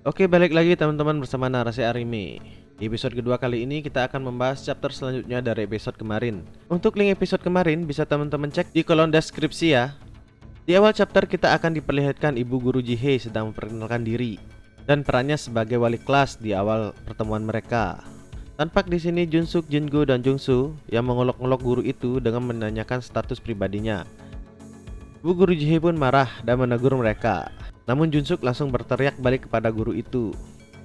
Oke, balik lagi teman-teman bersama Narasi Anime. Di episode kedua kali ini kita akan membahas chapter selanjutnya dari episode kemarin. Untuk link episode kemarin bisa teman-teman cek di kolom deskripsi ya. Di awal chapter kita akan diperlihatkan Ibu Guru Jihei sedang memperkenalkan diri dan perannya sebagai wali kelas di awal pertemuan mereka. Tampak di sini Junsuk, Jingo, dan Jungsu yang mengolok-olok guru itu dengan menanyakan status pribadinya. Ibu Guru Jihei pun marah dan menegur mereka. Namun Junsuk langsung berteriak balik kepada guru itu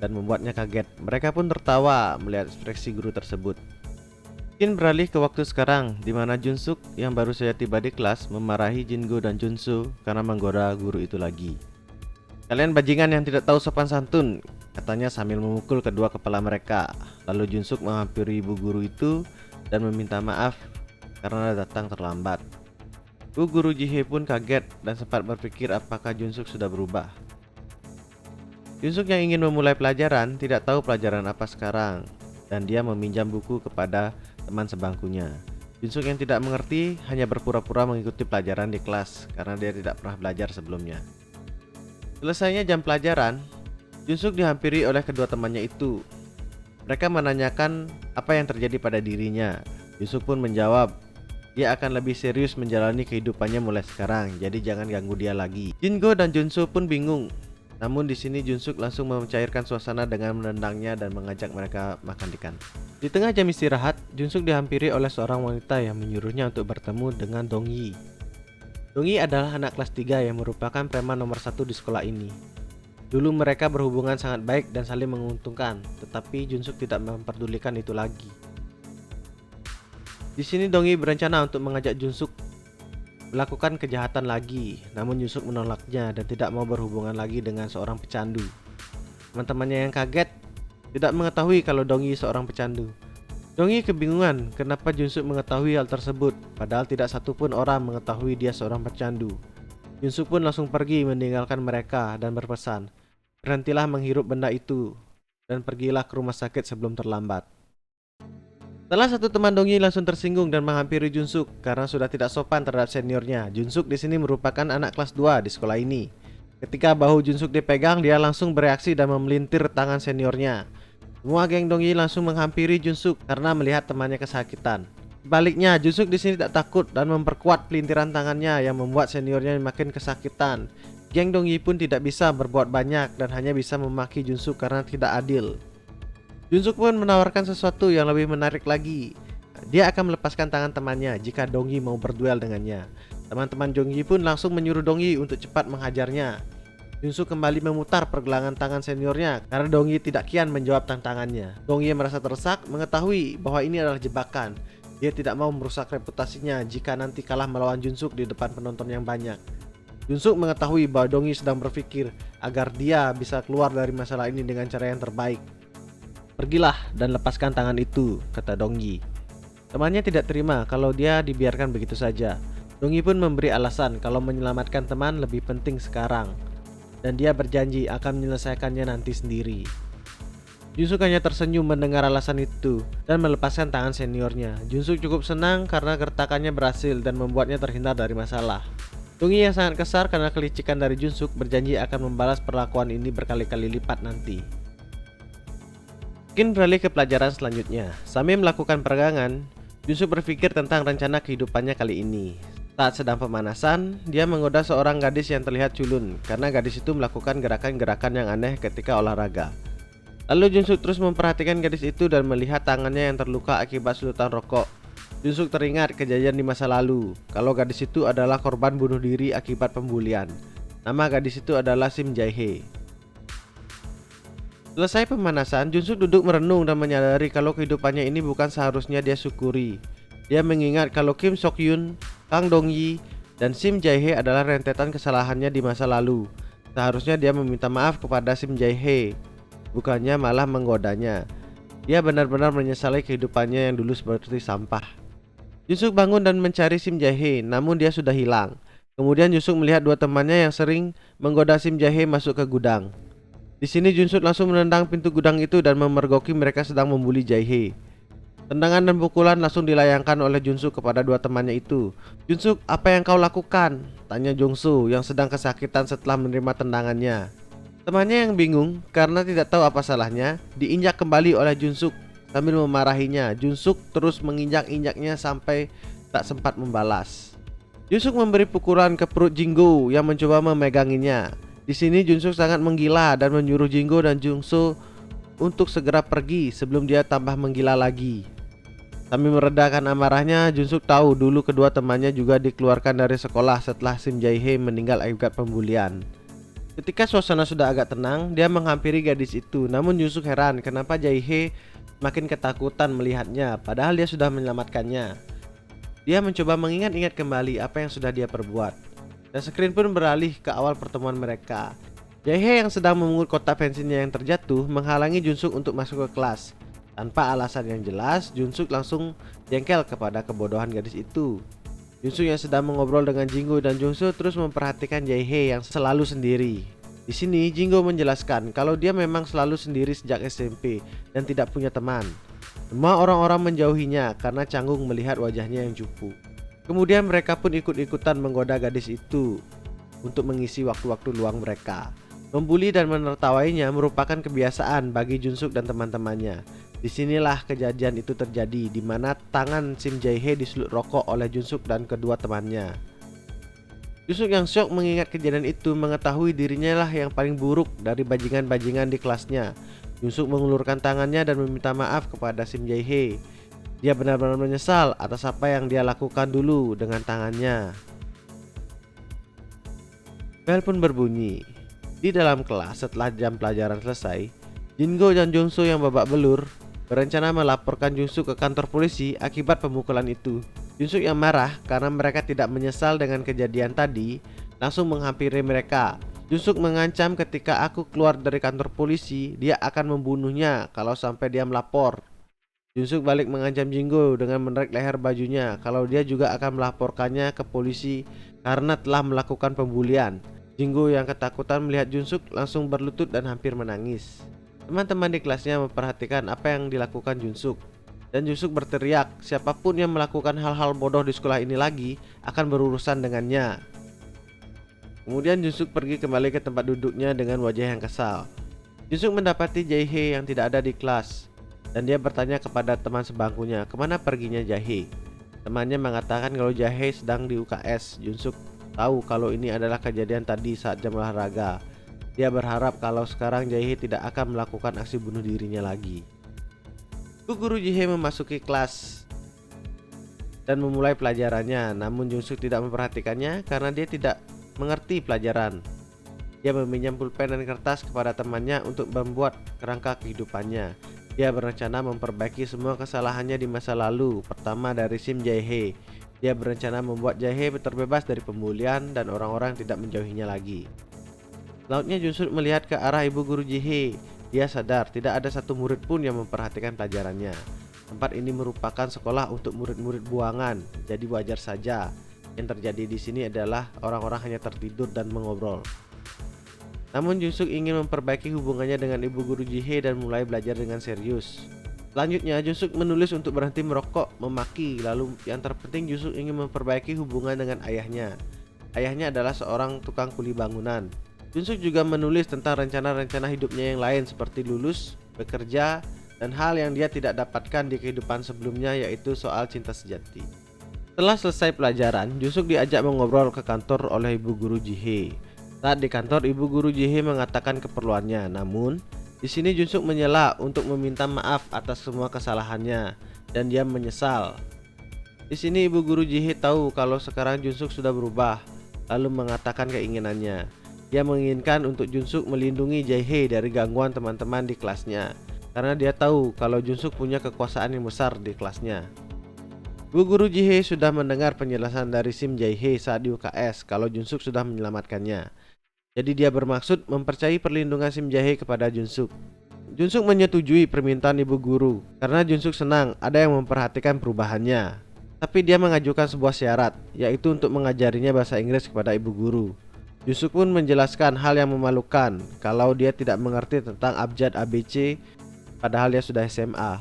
dan membuatnya kaget. Mereka pun tertawa melihat ekspresi guru tersebut. Mungkin beralih ke waktu sekarang, di mana Junsuk yang baru saja tiba di kelas memarahi Jingo dan Junsu karena menggoda guru itu lagi. Kalian bajingan yang tidak tahu sopan santun, katanya sambil memukul kedua kepala mereka. Lalu Junsuk menghampiri ibu guru itu dan meminta maaf karena datang terlambat. Bu Guru Jihei pun kaget dan sempat berpikir apakah Junsuk sudah berubah. Junsuk yang ingin memulai pelajaran tidak tahu pelajaran apa sekarang dan dia meminjam buku kepada teman sebangkunya. Junsuk yang tidak mengerti hanya berpura-pura mengikuti pelajaran di kelas karena dia tidak pernah belajar sebelumnya. Selesainya jam pelajaran, Junsuk dihampiri oleh kedua temannya itu. Mereka menanyakan apa yang terjadi pada dirinya. Junsuk pun menjawab, dia akan lebih serius menjalani kehidupannya mulai sekarang, jadi jangan ganggu dia lagi. Jingo dan Junsu pun bingung. Namun di sini Junsuk langsung mencairkan suasana dengan menendangnya dan mengajak mereka makan ikan. Di tengah jam istirahat, Junsuk dihampiri oleh seorang wanita yang menyuruhnya untuk bertemu dengan Dongyi. Dongyi adalah anak kelas 3 yang merupakan preman nomor 1 di sekolah ini. Dulu mereka berhubungan sangat baik dan saling menguntungkan, tetapi Junsuk tidak memperdulikan itu lagi. Di sini Dongyi berencana untuk mengajak Junsuk melakukan kejahatan lagi, namun Junsuk menolaknya dan tidak mau berhubungan lagi dengan seorang pecandu. Teman-temannya yang kaget tidak mengetahui kalau Dongyi seorang pecandu. Dongyi kebingungan kenapa Junsuk mengetahui hal tersebut, padahal tidak satupun orang mengetahui dia seorang pecandu. Junsuk pun langsung pergi meninggalkan mereka dan berpesan, berhentilah menghirup benda itu dan pergilah ke rumah sakit sebelum terlambat. Salah satu teman Dongyi langsung tersinggung dan menghampiri Junsuk karena sudah tidak sopan terhadap seniornya. Junsuk di sini merupakan anak kelas 2 di sekolah ini. Ketika bahu Junsuk dipegang, dia langsung bereaksi dan memelintir tangan seniornya. Semua geng Dongyi langsung menghampiri Junsuk karena melihat temannya kesakitan. Sebaliknya, Junsuk di sini tak takut dan memperkuat pelintiran tangannya yang membuat seniornya makin kesakitan. Geng Dongyi pun tidak bisa berbuat banyak dan hanya bisa memaki Junsuk karena tidak adil. Junsuk pun menawarkan sesuatu yang lebih menarik lagi. Dia akan melepaskan tangan temannya jika Dongyi mau berduel dengannya. Teman-teman Dongyi pun langsung menyuruh Dongyi untuk cepat menghajarnya. Junsuk kembali memutar pergelangan tangan seniornya karena Dongyi tidak kian menjawab tantangannya. Dongyi merasa terdesak mengetahui bahwa ini adalah jebakan. Dia tidak mau merusak reputasinya jika nanti kalah melawan Junsuk di depan penonton yang banyak. Junsuk mengetahui bahwa Dongyi sedang berpikir agar dia bisa keluar dari masalah ini dengan cara yang terbaik. Pergilah dan lepaskan tangan itu, kata Dongyi. Temannya tidak terima kalau dia dibiarkan begitu saja. Dongyi pun memberi alasan kalau menyelamatkan teman lebih penting sekarang, dan dia berjanji akan menyelesaikannya nanti sendiri. Junsuk hanya tersenyum mendengar alasan itu dan melepaskan tangan seniornya. Junsuk cukup senang karena gertakannya berhasil dan membuatnya terhindar dari masalah. Dongyi yang sangat kesal karena kelicikan dari Junsuk berjanji akan membalas perlakuan ini berkali-kali lipat nanti. Mungkin beralih ke pelajaran selanjutnya. Sambil melakukan peregangan, Junsuk berpikir tentang rencana kehidupannya kali ini. Saat sedang pemanasan, dia menggoda seorang gadis yang terlihat culun karena gadis itu melakukan gerakan-gerakan yang aneh ketika olahraga. Lalu Junsuk terus memperhatikan gadis itu dan melihat tangannya yang terluka akibat sulutan rokok. Junsuk teringat kejadian di masa lalu, kalau gadis itu adalah korban bunuh diri akibat pembulian. Nama gadis itu adalah Sim Jae-hye. Selesai pemanasan, Junsuk duduk merenung dan menyadari kalau kehidupannya ini bukan seharusnya dia syukuri. Dia mengingat kalau Kim Sok Yun, Kang Dongyi, dan Sim Jae-hye adalah rentetan kesalahannya di masa lalu. Seharusnya dia meminta maaf kepada Sim Jae-hye, bukannya malah menggodanya. Dia benar-benar menyesali kehidupannya yang dulu seperti sampah. Junsuk bangun dan mencari Sim Jae-hye, namun dia sudah hilang. Kemudian Junsuk melihat dua temannya yang sering menggoda Sim Jae-hye masuk ke gudang. Di sini Junsuk langsung menendang pintu gudang itu dan memergoki mereka sedang membuli Jae-hye. Tendangan dan pukulan langsung dilayangkan oleh Junsuk kepada dua temannya itu. "Junsuk, apa yang kau lakukan?" tanya Jongsu yang sedang kesakitan setelah menerima tendangannya. Temannya yang bingung karena tidak tahu apa salahnya, diinjak kembali oleh Junsuk. Sambil memarahinya, Junsuk terus menginjak-injaknya sampai tak sempat membalas. Junsuk memberi pukulan ke perut Jinggo yang mencoba memeganginya. Di sini Junsuk sangat menggila dan menyuruh Jinggo dan Jungso untuk segera pergi sebelum dia tambah menggila lagi. Sambil meredakan amarahnya, Junsuk tahu dulu kedua temannya juga dikeluarkan dari sekolah setelah Sim Jae-hye meninggal akibat pembulian. Ketika suasana sudah agak tenang, dia menghampiri gadis itu. Namun Junsuk heran kenapa Jae-hye makin ketakutan melihatnya, padahal dia sudah menyelamatkannya. Dia mencoba mengingat-ingat kembali apa yang sudah dia perbuat. Dan screen pun beralih ke awal pertemuan mereka. Jae-hye yang sedang memungut kotak pensilnya yang terjatuh menghalangi Junsuk untuk masuk ke kelas. Tanpa alasan yang jelas, Junsuk langsung jengkel kepada kebodohan gadis itu. Junsuk yang sedang mengobrol dengan Jinggo dan Jungso terus memperhatikan Jae-hye yang selalu sendiri. Di sini Jinggo menjelaskan kalau dia memang selalu sendiri sejak SMP dan tidak punya teman. Semua orang-orang menjauhinya karena canggung melihat wajahnya yang cupu. Kemudian mereka pun ikut-ikutan menggoda gadis itu untuk mengisi waktu-waktu luang mereka. Membuli dan menertawainya merupakan kebiasaan bagi Junsuk dan teman-temannya. Disinilah kejadian itu terjadi, di mana tangan Sim Jae-hye disulut rokok oleh Junsuk dan kedua temannya. Junsuk yang syok mengingat kejadian itu, mengetahui dirinya lah yang paling buruk dari bajingan-bajingan di kelasnya. Junsuk mengulurkan tangannya dan meminta maaf kepada Sim Jae-hye. Dia benar-benar menyesal atas apa yang dia lakukan dulu dengan tangannya. Bel pun berbunyi. Di dalam kelas setelah jam pelajaran selesai, Jinggo dan Jungso yang babak belur berencana melaporkan Junsuk ke kantor polisi akibat pemukulan itu. Junsuk yang marah karena mereka tidak menyesal dengan kejadian tadi langsung menghampiri mereka. Junsuk mengancam ketika aku keluar dari kantor polisi, dia akan membunuhnya kalau sampai dia melapor. Junsuk balik mengancam Jinggo dengan menarik leher bajunya kalau dia juga akan melaporkannya ke polisi karena telah melakukan pembulian. Jinggo yang ketakutan melihat Junsuk langsung berlutut dan hampir menangis. Teman-teman di kelasnya memperhatikan apa yang dilakukan Junsuk. Dan Junsuk berteriak, siapapun yang melakukan hal-hal bodoh di sekolah ini lagi akan berurusan dengannya. Kemudian Junsuk pergi kembali ke tempat duduknya dengan wajah yang kesal. Junsuk mendapati Jae-hye yang tidak ada di kelas. Dan dia bertanya kepada teman sebangkunya, kemana perginya Jae-hye? Temannya mengatakan kalau Jae-hye sedang di UKS. Junsuk tahu kalau ini adalah kejadian tadi saat jam olahraga. Dia berharap kalau sekarang Jae-hye tidak akan melakukan aksi bunuh dirinya lagi. Guru Jae-hye memasuki kelas dan memulai pelajarannya, namun Junsuk tidak memperhatikannya karena dia tidak mengerti pelajaran. Dia meminjam pulpen dan kertas kepada temannya untuk membuat kerangka kehidupannya. Dia berencana memperbaiki semua kesalahannya di masa lalu, pertama dari Sim Jae-hye. Dia berencana membuat Jae-hye terbebas dari pembulian dan orang-orang tidak menjauhinya lagi. Lautnya Junsuk melihat ke arah ibu guru Jae-hye. Dia sadar tidak ada satu murid pun yang memperhatikan pelajarannya. Tempat ini merupakan sekolah untuk murid-murid buangan, jadi wajar saja. Yang terjadi di sini adalah orang-orang hanya tertidur dan mengobrol. Namun Junsuk ingin memperbaiki hubungannya dengan ibu guru Jae-hye dan mulai belajar dengan serius. Selanjutnya Junsuk menulis untuk berhenti merokok, memaki, lalu yang terpenting Junsuk ingin memperbaiki hubungan dengan ayahnya. Ayahnya adalah seorang tukang kuli bangunan. Junsuk juga menulis tentang rencana-rencana hidupnya yang lain seperti lulus, bekerja, dan hal yang dia tidak dapatkan di kehidupan sebelumnya, yaitu soal cinta sejati. Setelah selesai pelajaran, Junsuk diajak mengobrol ke kantor oleh ibu guru Jae-hye. Saat di kantor, ibu guru Jae-hye mengatakan keperluannya, namun di sini Junsuk menyela untuk meminta maaf atas semua kesalahannya dan dia menyesal. Di sini ibu guru Jae-hye tahu kalau sekarang Junsuk sudah berubah, lalu mengatakan keinginannya. Dia menginginkan untuk Junsuk melindungi Jae-hye dari gangguan teman-teman di kelasnya, karena dia tahu kalau Junsuk punya kekuasaan yang besar di kelasnya. Bu guru Jae-hye sudah mendengar penjelasan dari Sim Jae-hye saat di UKS kalau Junsuk sudah menyelamatkannya. Jadi dia bermaksud mempercayai perlindungan Sim Jae-hye kepada Junsuk. Junsuk menyetujui permintaan ibu guru karena Junsuk senang ada yang memperhatikan perubahannya. Tapi dia mengajukan sebuah syarat, yaitu untuk mengajarinya bahasa Inggris kepada ibu guru. Junsuk pun menjelaskan hal yang memalukan kalau dia tidak mengerti tentang abjad ABC padahal dia sudah SMA.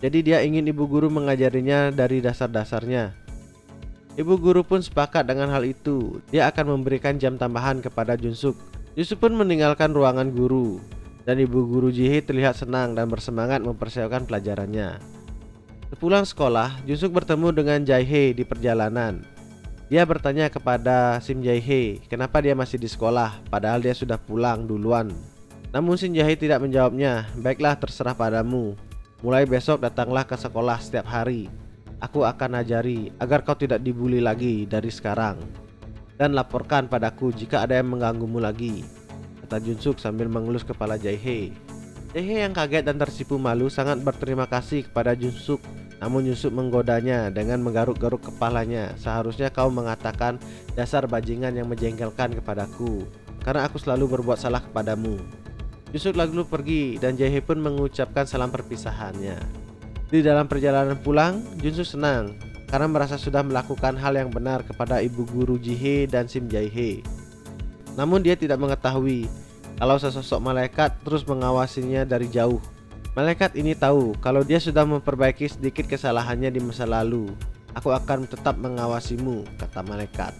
Jadi dia ingin ibu guru mengajarinya dari dasar-dasarnya. Ibu guru pun sepakat dengan hal itu. Dia akan memberikan jam tambahan kepada Junsuk Yusuf pun meninggalkan ruangan guru, dan ibu guru Jihye terlihat senang dan bersemangat mempersiapkan pelajarannya. Sepulang sekolah, Junsuk bertemu dengan Jae-hye di perjalanan. Dia bertanya kepada Sim Jae-hye kenapa dia masih di sekolah, padahal dia sudah pulang duluan. Namun Sim Jae-hye tidak menjawabnya. Baiklah, terserah padamu. Mulai besok datanglah ke sekolah setiap hari. Aku akan ajari agar kau tidak dibully lagi dari sekarang. Dan laporkan padaku jika ada yang mengganggumu lagi, kata Junsuk sambil mengelus kepala Jae-hye. Jae-hye yang kaget dan tersipu malu sangat berterima kasih kepada Junsuk. Namun Junsuk menggodanya dengan menggaruk-garuk kepalanya. Seharusnya kau mengatakan dasar bajingan yang menjengkelkan kepadaku, karena aku selalu berbuat salah kepadamu. Junsuk lalu pergi dan Jae-hye pun mengucapkan salam perpisahannya. Di dalam perjalanan pulang, Junsuk senang karena merasa sudah melakukan hal yang benar kepada ibu guru Jihye dan Sim Jae-hye. Namun dia tidak mengetahui kalau sesosok malaikat terus mengawasinya dari jauh. Malaikat ini tahu kalau dia sudah memperbaiki sedikit kesalahannya di masa lalu. Aku akan tetap mengawasimu, kata malaikat.